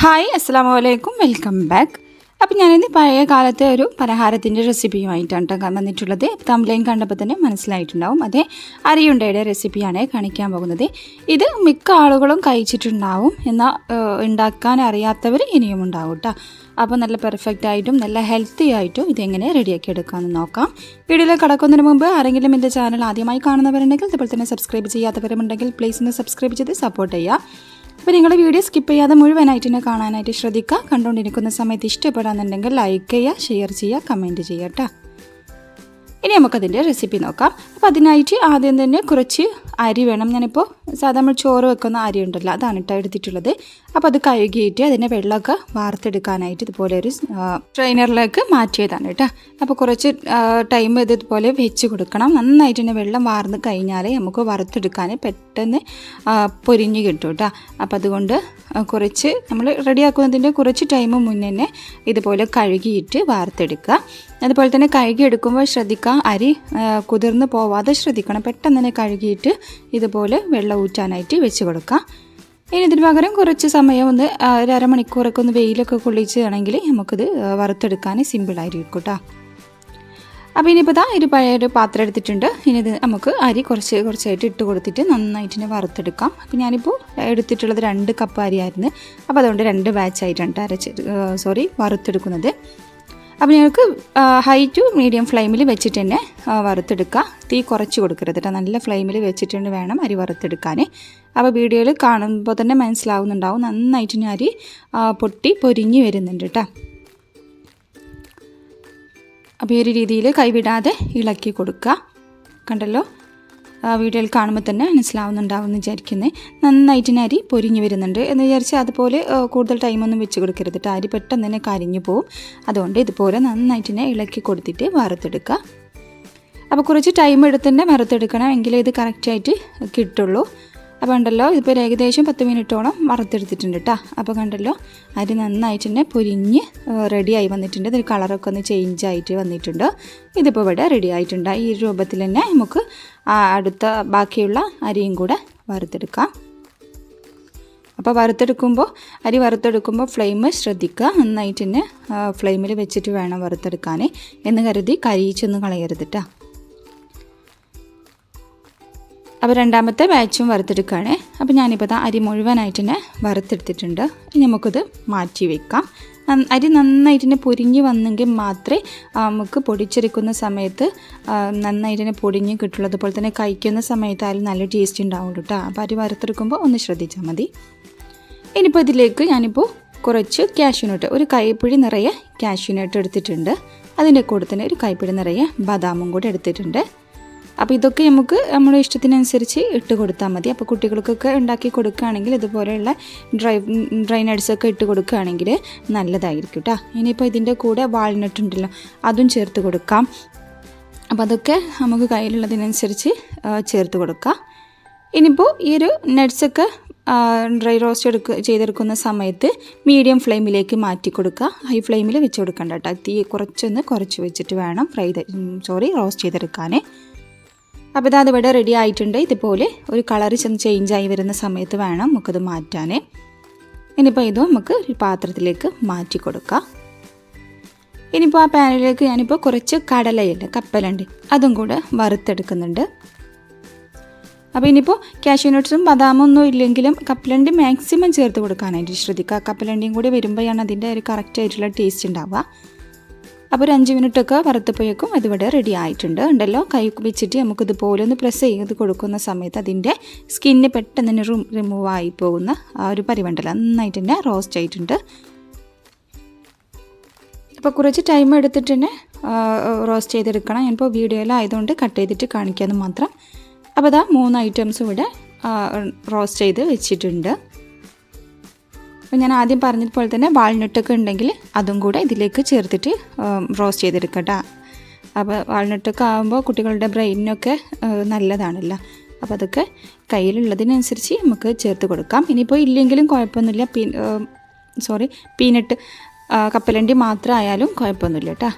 Hi അസ്സലാമു അലൈക്കും, welcome back. അപ്പോൾ ഞാനിന്ന് പഴയ കാലത്തെ ഒരു പലഹാരത്തിൻ്റെ റെസിപ്പിയുമായിട്ടാണ് വന്നിട്ടുള്ളത്. തംബ്ലൈൻ കണ്ടപ്പോൾ തന്നെ മനസ്സിലായിട്ടുണ്ടാവും, അതേ അരിയുണ്ടയുടെ റെസിപ്പിയാണ് കാണിക്കാൻ പോകുന്നത്. ഇത് മിക്ക ആളുകളും കഴിച്ചിട്ടുണ്ടാവും, എന്നാൽ ഉണ്ടാക്കാൻ അറിയാത്തവർ ഇനിയും ഉണ്ടാവും കേട്ടോ. അപ്പോൾ നല്ല പെർഫെക്റ്റ് ആയിട്ടും നല്ല ഹെൽത്തി ആയിട്ടും ഇതെങ്ങനെ റെഡിയാക്കി എടുക്കാമെന്ന് നോക്കാം. വീഡിയോയിൽ കടക്കുന്നതിന് മുമ്പ് ആരെങ്കിലും എൻ്റെ ചാനൽ ആദ്യമായി കാണുന്നവരുണ്ടെങ്കിൽ അതുപോലെ തന്നെ സബ്സ്ക്രൈബ് ചെയ്യാത്തവരുമുണ്ടെങ്കിൽ പ്ലീസ് ഒന്ന് സബ്സ്ക്രൈബ് ചെയ്ത് സപ്പോർട്ട് ചെയ്യുക. അപ്പോൾ നിങ്ങൾ വീഡിയോ സ്കിപ്പ് ചെയ്യാതെ മുഴുവനായിട്ട് തന്നെ കാണാനായിട്ട് ശ്രദ്ധിക്കുക. കണ്ടുകൊണ്ടിരിക്കുന്ന സമയത്ത് ഇഷ്ടപ്പെടാമെന്നുണ്ടെങ്കിൽ ലൈക്ക് ചെയ്യുക, ഷെയർ ചെയ്യുക, കമൻറ്റ് ചെയ്യുക കേട്ടോ. ഇനി നമുക്കതിൻ്റെ റെസിപ്പി നോക്കാം. അപ്പോൾ അതിനായിട്ട് ആദ്യം തന്നെ കുറച്ച് അരി വേണം. ഞാനിപ്പോൾ സാധാരണ നമ്മൾ ചോറ് വെക്കുന്ന അരി ഉണ്ടല്ലോ, അതാണ് കേട്ടോ എടുത്തിട്ടുള്ളത്. അപ്പോൾ അത് കഴുകിയിട്ട് അതിൻ്റെ വെള്ളമൊക്കെ വാർത്തെടുക്കാനായിട്ട് ഇതുപോലെ ഒരു സ്ട്രെയിനറിലേക്ക് മാറ്റിയതാണ് കേട്ടോ. അപ്പോൾ കുറച്ച് ടൈം ഇതുപോലെ വെച്ച് കൊടുക്കണം. നന്നായിട്ട് തന്നെ വെള്ളം വാർന്ന് കഴിഞ്ഞാൽ നമുക്ക് വറുത്തെടുക്കാൻ പെട്ടെന്ന് പൊരിഞ്ഞ് കിട്ടും കേട്ടോ. അപ്പോൾ അതുകൊണ്ട് കുറച്ച് നമ്മൾ റെഡിയാക്കുന്നതിൻ്റെ കുറച്ച് ടൈം മുന്നേ തന്നെ ഇതുപോലെ കഴുകിയിട്ട് വാർത്തെടുക്കുക. അതുപോലെ തന്നെ കഴുകി എടുക്കുമ്പോൾ ശ്രദ്ധിക്കുക, അരി കുതിർന്ന് പോവാതെ ശ്രദ്ധിക്കണം. പെട്ടെന്ന് തന്നെ കഴുകിയിട്ട് ഇതുപോലെ വെള്ളം ഊറ്റാനായിട്ട് വെച്ച് കൊടുക്കുക. ഇനി ഇതിന് പകരം കുറച്ച് സമയം ഒന്ന് ഒരു അരമണിക്കൂറൊക്കെ ഒന്ന് വെയിലൊക്കെ കൊള്ളിച്ചാണെങ്കിൽ നമുക്കിത് വറുത്തെടുക്കാൻ സിമ്പിളായിരിക്കും കേട്ടോ. അപ്പോൾ ഇനിയിപ്പോൾ ഒരു പഴയൊരു പാത്രം എടുത്തിട്ടുണ്ട്. ഇനി ഇത് നമുക്ക് അരി കുറച്ചായിട്ട് ഇട്ട് കൊടുത്തിട്ട് നന്നായിട്ട് തന്നെ വറുത്തെടുക്കാം. അപ്പോൾ ഞാനിപ്പോൾ എടുത്തിട്ടുള്ളത് 2 കപ്പ് അരിയായിരുന്നു. അപ്പോൾ അതുകൊണ്ട് 2 ബാച്ചായിട്ടാണ് വറുത്തെടുക്കുന്നത്. അപ്പോൾ ഞങ്ങൾക്ക് ഹൈ ടു മീഡിയം ഫ്ലെയിമിൽ വെച്ചിട്ട് തന്നെ വറുത്തെടുക്കുക. തീ കുറച്ച് കൊടുക്കരുത് കേട്ടോ, നല്ല ഫ്ലെയിമിൽ വെച്ചിട്ട് വേണം അരി വറുത്തെടുക്കാൻ. അപ്പോൾ വീഡിയോയിൽ കാണുമ്പോൾ തന്നെ മനസ്സിലാവുന്നുണ്ടാവും, നന്നായിട്ട് അരി പൊരിഞ്ഞ് വരുന്നുണ്ട് കേട്ടോ. അപ്പോൾ ഈ ഒരു രീതിയിൽ കൈവിടാതെ ഇളക്കി കൊടുക്കുക. കണ്ടല്ലോ, വീഡിയോയിൽ കാണുമ്പോൾ തന്നെ മനസ്സിലാവുന്നുണ്ടാവും എന്ന് വിചാരിക്കുന്നത്. നന്നായിട്ട് അരി പൊരിഞ്ഞ് വരുന്നുണ്ട് എന്ന് വിചാരിച്ച് അതുപോലെ കൂടുതൽ ടൈമൊന്നും വെച്ച് കൊടുക്കരുത് കേട്ടോ. അരി പെട്ടെന്ന് തന്നെ കരിഞ്ഞു പോവും. അതുകൊണ്ട് ഇതുപോലെ നന്നായിട്ട് തന്നെ ഇളക്കി കൊടുത്തിട്ട് വറുത്തെടുക്കുക. അപ്പോൾ കുറച്ച് ടൈം എടുത്ത് തന്നെ വറുത്തെടുക്കണം, എങ്കിലേ ഇത് കറക്റ്റായിട്ട് കിട്ടുള്ളൂ. അപ്പോൾ കണ്ടല്ലോ, ഇതിപ്പോൾ ഏകദേശം 10 മിനിറ്റോളം വറുത്തെടുത്തിട്ടുണ്ട് കേട്ടോ. അപ്പോൾ കണ്ടല്ലോ, അരി നന്നായിട്ട് തന്നെ പൊരിഞ്ഞ് റെഡിയായി വന്നിട്ടുണ്ട്. ഇതിന് കളറൊക്കെ ഒന്ന് ചേഞ്ച് ആയിട്ട് വന്നിട്ടുണ്ട്. ഇതിപ്പോൾ ഇവിടെ റെഡി ആയിട്ടുണ്ട്. ഈ രൂപത്തിൽ തന്നെ നമുക്ക് അടുത്ത ബാക്കിയുള്ള അരിയും കൂടെ വറുത്തെടുക്കാം. അപ്പോൾ അരി വറുത്തെടുക്കുമ്പോൾ ഫ്ലെയിം ശ്രദ്ധിക്കുക, നന്നായിട്ട് തന്നെ ഫ്ലെയിമിൽ വെച്ചിട്ട് വേണം വറുത്തെടുക്കാൻ. എന്ന് കരുതി കരിയിച്ചൊന്നും കളയരുത് കേട്ടോ. അപ്പോൾ രണ്ടാമത്തെ ബാച്ചും വറുത്തെടുക്കുകയാണ്. അപ്പോൾ ഞാനിപ്പോൾ അരി മുഴുവനായിട്ട് തന്നെ വറുത്തെടുത്തിട്ടുണ്ട്. ഇനി നമുക്കിത് മാറ്റി വെക്കാം. അരി നന്നായിട്ട് തന്നെ പൊരിഞ്ഞ് വന്നെങ്കിൽ മാത്രമേ നമുക്ക് പൊടിച്ചെടുക്കുന്ന സമയത്ത് നന്നായിട്ട് തന്നെ പൊടിഞ്ഞ് കിട്ടുള്ളൂ. അതുപോലെ തന്നെ കഴിക്കുന്ന സമയത്തായാലും നല്ല ടേസ്റ്റ് ഉണ്ടാവുള്ളൂ കേട്ടോ. അപ്പോൾ അരി വറുത്തെടുക്കുമ്പോൾ ഒന്ന് ശ്രദ്ധിച്ചാൽ മതി. ഇനിയിപ്പോൾ ഇതിലേക്ക് ഞാനിപ്പോൾ കുറച്ച് കാഷ്യൂനട്ട്, ഒരു കൈപ്പിടി നിറയെ കാഷ്യൂനട്ട് എടുത്തിട്ടുണ്ട്. അതിൻ്റെ കൂടെ തന്നെ ഒരു കൈപ്പിടി നിറയെ ബദാമും കൂടെ എടുത്തിട്ടുണ്ട്. അപ്പോൾ ഇതൊക്കെ നമുക്ക് നമ്മുടെ ഇഷ്ടത്തിനനുസരിച്ച് ഇട്ട് കൊടുത്താൽ മതി. അപ്പോൾ കുട്ടികൾക്കൊക്കെ ഉണ്ടാക്കി കൊടുക്കുകയാണെങ്കിൽ ഇതുപോലെയുള്ള ഡ്രൈ നട്ട്സൊക്കെ ഇട്ട് കൊടുക്കുകയാണെങ്കിൽ നല്ലതായിരിക്കും കേട്ടോ. ഇനിയിപ്പോൾ ഇതിൻ്റെ കൂടെ വാൾനട്ട് ഉണ്ടല്ലോ, അതും ചേർത്ത് കൊടുക്കാം. അപ്പോൾ അതൊക്കെ നമുക്ക് കയ്യിലുള്ളതിനനുസരിച്ച് ചേർത്ത് കൊടുക്കാം. ഇനിയിപ്പോൾ ഈ ഒരു നട്ട്സൊക്കെ ഡ്രൈ റോസ്റ്റ് ചെയ്തെടുക്കുന്ന സമയത്ത് മീഡിയം ഫ്ലെയിമിലേക്ക് മാറ്റി കൊടുക്കുക. ഹൈ ഫ്ലെയിമിൽ വെച്ച് കൊടുക്കണ്ട കേട്ടോ. തീ കുറച്ച് വെച്ചിട്ട് വേണം റോസ്റ്റ് ചെയ്തെടുക്കാൻ. അപ്പോൾ അത് ഇവിടെ റെഡി ആയിട്ടുണ്ട്. ഇതുപോലെ ഒരു കളർ ചേഞ്ചായി വരുന്ന സമയത്ത് വേണം നമുക്കത് മാറ്റാൻ. ഇനിയിപ്പോൾ ഇതും നമുക്ക് ഒരു പാത്രത്തിലേക്ക് മാറ്റി കൊടുക്കാം. ഇനിയിപ്പോൾ ആ പാനിലേക്ക് ഞാനിപ്പോൾ കുറച്ച് കപ്പലണ്ടി അതും കൂടെ വറുത്തെടുക്കുന്നുണ്ട്. അപ്പോൾ ഇനിയിപ്പോൾ കാഷ്യൂനട്ട്സും ബദാമൊന്നും ഇല്ലെങ്കിലും കപ്പലണ്ടി മാക്സിമം ചേർത്ത് കൊടുക്കാനായിട്ട് ശ്രദ്ധിക്കുക. കപ്പലണ്ടിയും കൂടി വരുമ്പോഴാണ് അതിൻ്റെ ഒരു കറക്റ്റായിട്ടുള്ള ടേസ്റ്റ് ഉണ്ടാവുക. അപ്പോൾ ഒരു 5 മിനിറ്റൊക്കെ വറുത്തപ്പോഴേക്കും അതിവിടെ റെഡി ആയിട്ടുണ്ട്. ഉണ്ടല്ലോ, കൈ വെച്ചിട്ട് നമുക്കിതുപോലെ ഒന്ന് പ്രസ് ചെയ്ത് കൊടുക്കുന്ന സമയത്ത് അതിൻ്റെ സ്കിന്ന് പെട്ടെന്ന് തന്നെ റിമൂവ് ആയി പോകുന്ന ആ ഒരു പരിവുണ്ടല്ലോ, നന്നായിട്ട് തന്നെ റോസ്റ്റ് ആയിട്ടുണ്ട്. അപ്പോൾ കുറച്ച് ടൈം എടുത്തിട്ട് തന്നെ റോസ്റ്റ് ചെയ്തെടുക്കണം. ഞാനിപ്പോൾ വീഡിയോയിലായതുകൊണ്ട് കട്ട് ചെയ്തിട്ട് കാണിക്കാമെന്ന് മാത്രം. അപ്പോൾ 3 ഐറ്റംസും ഇവിടെ റോസ്റ്റ് ചെയ്ത് വെച്ചിട്ടുണ്ട്. അപ്പോൾ ഞാൻ ആദ്യം പറഞ്ഞതുപോലെ തന്നെ വാൾനട്ടൊക്കെ ഉണ്ടെങ്കിൽ അതും കൂടെ ഇതിലേക്ക് ചേർത്തിട്ട് റോസ്റ്റ് ചെയ്തെടുക്കട്ടോ. അപ്പോൾ വാൾനട്ടൊക്കെ ആകുമ്പോൾ കുട്ടികളുടെ ബ്രെയിനൊക്കെ നല്ലതാണല്ലോ. അപ്പോൾ അതൊക്കെ കയ്യിലുള്ളതിനനുസരിച്ച് നമുക്ക് ചേർത്ത് കൊടുക്കാം. ഇനിയിപ്പോൾ ഇല്ലെങ്കിലും കുഴപ്പമൊന്നുമില്ല. പീനട്ട് കപ്പലണ്ടി മാത്രം ആയാലും കുഴപ്പമൊന്നുമില്ല കേട്ടോ.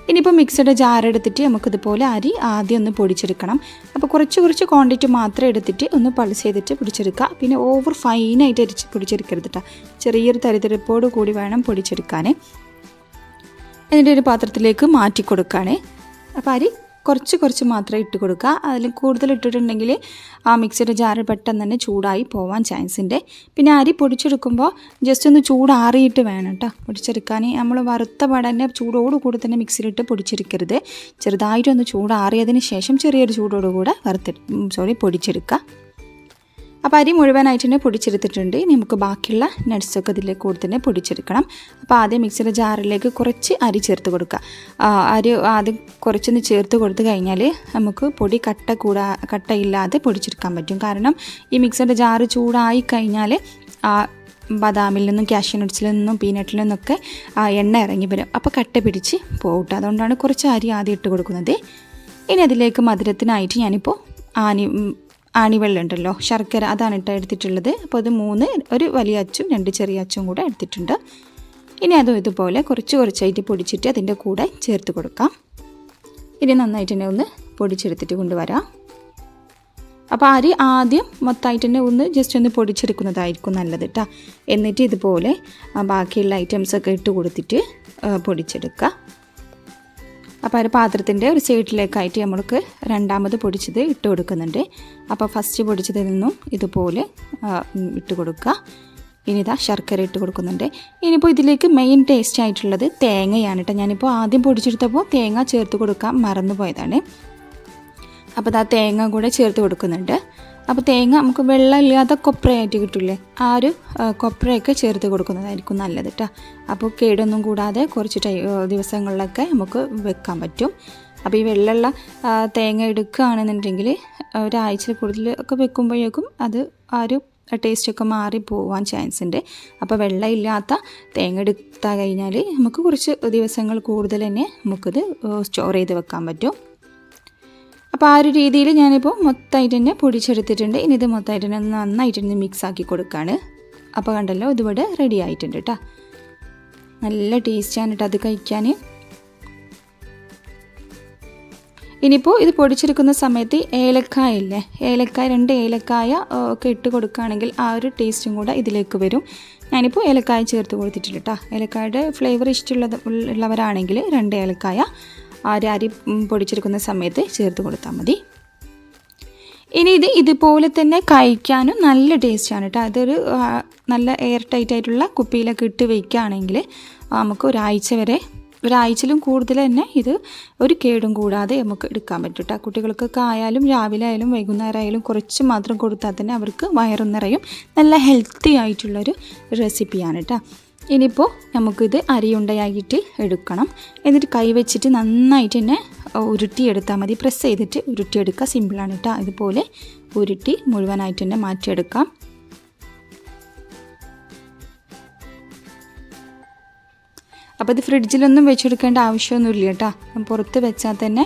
ഇനിയിപ്പോൾ മിക്സിയുടെ ജാർ എടുത്തിട്ട് നമുക്കിതുപോലെ അരി ആദ്യം ഒന്ന് പൊടിച്ചെടുക്കണം. അപ്പോൾ കുറച്ച് ക്വാണ്ടിറ്റി മാത്രം എടുത്തിട്ട് ഒന്ന് പൾസ് ചെയ്തിട്ട് പൊടിച്ചെടുക്കുക. പിന്നെ ഓവർ ഫൈനായിട്ട് പൊടിച്ചെടുക്കരുത് കേട്ടോ. ചെറിയൊരു തരിതരിപ്പോട് കൂടി വേണം പൊടിച്ചെടുക്കാൻ. എന്നിട്ട് ഒരു പാത്രത്തിലേക്ക് മാറ്റി കൊടുക്കുകയാണ്. അപ്പോൾ അരി കുറച്ച് മാത്രമേ ഇട്ട് കൊടുക്കുക. അതിൽ കൂടുതൽ ഇട്ടിട്ടുണ്ടെങ്കിൽ ആ മിക്സിയുടെ ജാറ് പെട്ടെന്ന് തന്നെ ചൂടായി പോവാൻ ചാൻസ് ഉണ്ട്. പിന്നെ അരി പൊടിച്ചെടുക്കുമ്പോൾ ജസ്റ്റ് ഒന്ന് ചൂടാറിയിട്ട് വേണം കേട്ടോ പൊടിച്ചെടുക്കാൻ. നമ്മൾ വറുത്ത പാടന്നെ ചൂടോടുകൂടി തന്നെ മിക്സിയിലിട്ട് പൊടിച്ചെടുക്കരുത്. ചെറുതായിട്ടൊന്ന് ചൂടാറിയതിന് ശേഷം ചെറിയൊരു ചൂടോടുകൂടെ പൊടിച്ചെടുക്കുക. അപ്പോൾ അരി മുഴുവനായിട്ട് തന്നെ പൊടിച്ചെടുത്തിട്ടുണ്ട്. നമുക്ക് ബാക്കിയുള്ള നട്ട്സൊക്കെ ഇതിലേക്ക് കൂടി തന്നെ പൊടിച്ചെടുക്കണം. അപ്പോൾ ആദ്യം മിക്സിയുടെ ജാറിലേക്ക് കുറച്ച് അരി ചേർത്ത് കൊടുക്കുക. അരി ആദ്യം കുറച്ചൊന്ന് ചേർത്ത് കൊടുത്തു കഴിഞ്ഞാൽ നമുക്ക് പൊടി കട്ടയില്ലാതെ പൊടിച്ചെടുക്കാൻ പറ്റും. കാരണം ഈ മിക്സിയുടെ ജാറ് ചൂടായി കഴിഞ്ഞാൽ ബദാമിൽ നിന്നും കാഷ്യൂ നട്ട്സിൽ നിന്നും പീനട്ടിൽ നിന്നൊക്കെ എണ്ണ ഇറങ്ങി വരും. അപ്പോൾ കട്ട പിടിച്ച് പോകട്ടെ. അതുകൊണ്ടാണ് കുറച്ച് അരി ആദ്യം ഇട്ട് കൊടുക്കുന്നത്. ഇനി അതിലേക്ക് മധുരത്തിനായിട്ട് ഞാനിപ്പോൾ ആണിവെള്ളം ഉണ്ടല്ലോ, ശർക്കര, അതാണ് എടുത്തിട്ടുള്ളത്. അപ്പോൾ അത് 3 ഒരു വലിയ അച്ചും 2 ചെറിയ അച്ചും കൂടെ എടുത്തിട്ടുണ്ട്. ഇനി അതും ഇതുപോലെ കുറച്ചായിട്ട് പൊടിച്ചിട്ട് അതിൻ്റെ കൂടെ ചേർത്ത് കൊടുക്കാം. ഇനി നന്നായിട്ട് തന്നെ ഒന്ന് പൊടിച്ചെടുത്തിട്ട് കൊണ്ടുവരാം. അപ്പോൾ അരി ആദ്യം മൊത്തമായിട്ട് തന്നെ ജസ്റ്റ് ഒന്ന് പൊടിച്ചെടുക്കുന്നതായിരിക്കും നല്ലത് കേട്ടോ. എന്നിട്ട് ഇതുപോലെ ബാക്കിയുള്ള ഐറ്റംസൊക്കെ ഇട്ട് കൊടുത്തിട്ട് പൊടിച്ചെടുക്കുക. അപ്പോൾ ഒരു പാത്രത്തിൻ്റെ ഒരു സൈഡിലേക്കായിട്ട് നമ്മൾക്ക് രണ്ടാമത് പൊടിച്ചത് ഇട്ട് കൊടുക്കുന്നുണ്ട്. അപ്പോൾ ഫസ്റ്റ് പൊടിച്ചതിൽ നിന്നും ഇതുപോലെ ഇട്ട് കൊടുക്കുക. ഇനി ഇതാ ശർക്കര ഇട്ട് കൊടുക്കുന്നുണ്ട്. ഇനിയിപ്പോൾ ഇതിലേക്ക് മെയിൻ ടേസ്റ്റ് ആയിട്ടുള്ളത് തേങ്ങയാണ് കേട്ടോ. ഞാനിപ്പോൾ ആദ്യം പൊടിച്ചെടുത്തപ്പോൾ തേങ്ങ ചേർത്ത് കൊടുക്കാൻ മറന്നു പോയതാണ്. അപ്പോൾ ഇതാ തേങ്ങ കൂടെ ചേർത്ത് കൊടുക്കുന്നുണ്ട്. അപ്പോൾ തേങ്ങ നമുക്ക് വെള്ളമില്ലാതെ കൊപ്രയായിട്ട് കിട്ടില്ലേ, ആ ഒരു കൊപ്രയൊക്കെ ചേർത്ത് കൊടുക്കുന്നതായിരിക്കും നല്ലത് കേട്ടോ. അപ്പോൾ കേടൊന്നും കൂടാതെ കുറച്ച് ദിവസങ്ങളിലൊക്കെ നമുക്ക് വെക്കാൻ പറ്റും. അപ്പോൾ ഈ വെള്ളമുള്ള തേങ്ങ എടുക്കുകയാണെന്നുണ്ടെങ്കിൽ ഒരാഴ്ച കൂടുതൽ ഒക്കെ വെക്കുമ്പോഴേക്കും അത് ആ ഒരു ടേസ്റ്റൊക്കെ മാറി പോകാൻ ചാൻസ് ഉണ്ട്. അപ്പോൾ വെള്ളമില്ലാത്ത തേങ്ങ എടുത്താൽ കഴിഞ്ഞാൽ നമുക്ക് കുറച്ച് ദിവസങ്ങൾ കൂടുതൽ തന്നെ നമുക്കിത് സ്റ്റോർ ചെയ്ത് വെക്കാൻ പറ്റും. അപ്പോൾ ആ ഒരു രീതിയിൽ ഞാനിപ്പോൾ മൊത്തമായിട്ട് തന്നെ പൊടിച്ചെടുത്തിട്ടുണ്ട്. ഇനി ഇത് മൊത്തമായിട്ട് തന്നെ നന്നായിട്ട് തന്നെ മിക്സ് ആക്കി കൊടുക്കുകയാണ്. അപ്പോൾ കണ്ടല്ലോ, ഇതിവിടെ റെഡി ആയിട്ടുണ്ട് കേട്ടോ. നല്ല ടേസ്റ്റാണ് കേട്ടോ അത് കഴിക്കാൻ. ഇനിയിപ്പോൾ ഇത് പൊടിച്ചെടുക്കുന്ന സമയത്ത് ഏലക്കായ ഇല്ലേ, 2 ഏലക്കായ ഒക്കെ ഇട്ട് കൊടുക്കുകയാണെങ്കിൽ ആ ഒരു ടേസ്റ്റും കൂടെ ഇതിലേക്ക് വരും. ഞാനിപ്പോൾ ഏലക്കായ ചേർത്ത് കൊടുത്തിട്ടില്ല കേട്ടോ. ഏലക്കായുടെ ഫ്ലേവർ ഉള്ളവരാണെങ്കിൽ 2 ഏലക്കായ അരി പൊടിച്ചെടുക്കുന്ന സമയത്ത് ചേർത്ത് കൊടുത്താൽ മതി. ഇനി ഇതുപോലെ തന്നെ കഴിക്കാനും നല്ല ടേസ്റ്റാണ് കേട്ടോ. അതൊരു നല്ല എയർ ടൈറ്റ് ആയിട്ടുള്ള കുപ്പിയിലൊക്കെ ഇട്ട് വയ്ക്കുകയാണെങ്കിൽ നമുക്ക് ഒരാഴ്ചയിലും കൂടുതൽ തന്നെ ഇത് ഒരു കേടും കൂടാതെ നമുക്ക് എടുക്കാൻ പറ്റും കേട്ടോ. കുട്ടികൾക്കൊക്കെ ആയാലും രാവിലെ ആയാലും വൈകുന്നേരം ആയാലും കുറച്ച് മാത്രം കൊടുത്താൽ തന്നെ അവർക്ക് വയറും നിറയും. നല്ല ഹെൽത്തി ആയിട്ടുള്ളൊരു റെസിപ്പിയാണ് കേട്ടോ. ഇനിയിപ്പോൾ നമുക്കിത് അരിയുണ്ടയായിട്ട് എടുക്കണം. എന്നിട്ട് കൈ വെച്ചിട്ട് നന്നായിട്ട് തന്നെ ഉരുട്ടിയെടുത്താൽ മതി. പ്രസ് ചെയ്തിട്ട് ഉരുട്ടിയെടുക്കുക. സിമ്പിളാണ് കേട്ടോ. ഇതുപോലെ ഉരുട്ടി മുഴുവനായിട്ട് തന്നെ മാറ്റിയെടുക്കാം. അപ്പോൾ ഇത് ഫ്രിഡ്ജിലൊന്നും വെച്ചെടുക്കേണ്ട ആവശ്യമൊന്നുമില്ല കേട്ടോ. പുറത്ത് വെച്ചാൽ തന്നെ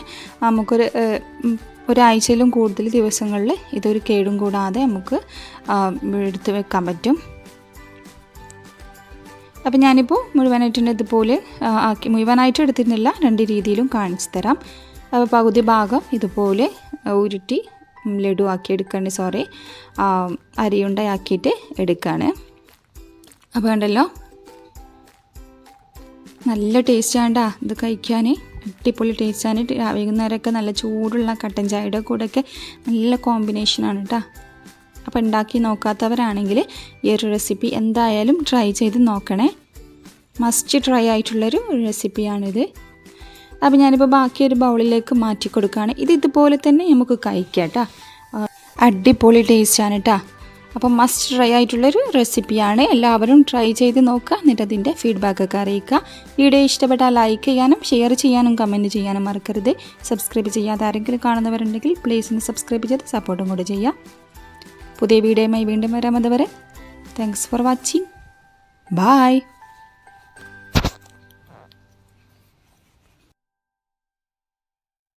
ഒരാഴ്ചയിലും കൂടുതൽ ദിവസങ്ങളിൽ ഇതൊരു കേടും കൂടാതെ നമുക്ക് എടുത്ത് വെക്കാൻ പറ്റും. അപ്പോൾ ഞാനിപ്പോൾ മുഴുവനായിട്ട് ഇതുപോലെ മുഴുവനായിട്ട് എടുത്തിരുന്നില്ല, 2 രീതിയിലും കാണിച്ചു തരാം. അപ്പോൾ പകുതി ഭാഗം ഇതുപോലെ ഉരുട്ടി ലഡു ആക്കി എടുക്കുകയാണ്, അരിയുണ്ടയാക്കിയിട്ട് എടുക്കുകയാണ്. അപ്പോൾ കണ്ടല്ലോ, നല്ല ടേസ്റ്റാണ്ടാ ഇത് കഴിക്കാൻ. അടിപൊളി ടേസ്റ്റാണ്. വൈകുന്നേരമൊക്കെ നല്ല ചൂടുള്ള കട്ടൻ ചായയുടെ കൂടെയൊക്കെ നല്ല കോമ്പിനേഷനാണ് കേട്ടോ. അപ്പോൾ ഉണ്ടാക്കി നോക്കാത്തവരാണെങ്കിൽ ഈ ഒരു റെസിപ്പി എന്തായാലും ട്രൈ ചെയ്ത് നോക്കണേ. മസ്റ്റ് ട്രൈ ആയിട്ടുള്ളൊരു റെസിപ്പിയാണിത്. അപ്പോൾ ഞാനിപ്പോൾ ബാക്കി ഒരു ബൗളിലേക്ക് മാറ്റി കൊടുക്കുകയാണ്. ഇതുപോലെ തന്നെ നമുക്ക് കഴിക്കാം കേട്ടോ. അടിപൊളി ടേസ്റ്റാണ് കേട്ടോ. അപ്പം മസ്റ്റ് ട്രൈ ആയിട്ടുള്ളൊരു റെസിപ്പിയാണ്. എല്ലാവരും ട്രൈ ചെയ്ത് നോക്കുക. എന്നിട്ട് അതിൻ്റെ ഫീഡ്ബാക്കൊക്കെ അറിയിക്കുക. വീഡിയോ ഇഷ്ടപ്പെട്ടാൽ ലൈക്ക് ചെയ്യാനും ഷെയർ ചെയ്യാനും കമൻറ്റ് ചെയ്യാനും മറക്കരുത്. സബ്സ്ക്രൈബ് ചെയ്യാതെ ആരെങ്കിലും കാണുന്നവരുണ്ടെങ്കിൽ പ്ലീസ് ഒന്ന് സബ്സ്ക്രൈബ് ചെയ്ത് സപ്പോർട്ടും കൂടെ ചെയ്യുക. പുതിയ വീഡിയോയുമായി വീണ്ടും വരാം. അതുവരെ താങ്ക്സ് ഫോർ വാച്ചിങ്. ബൈ.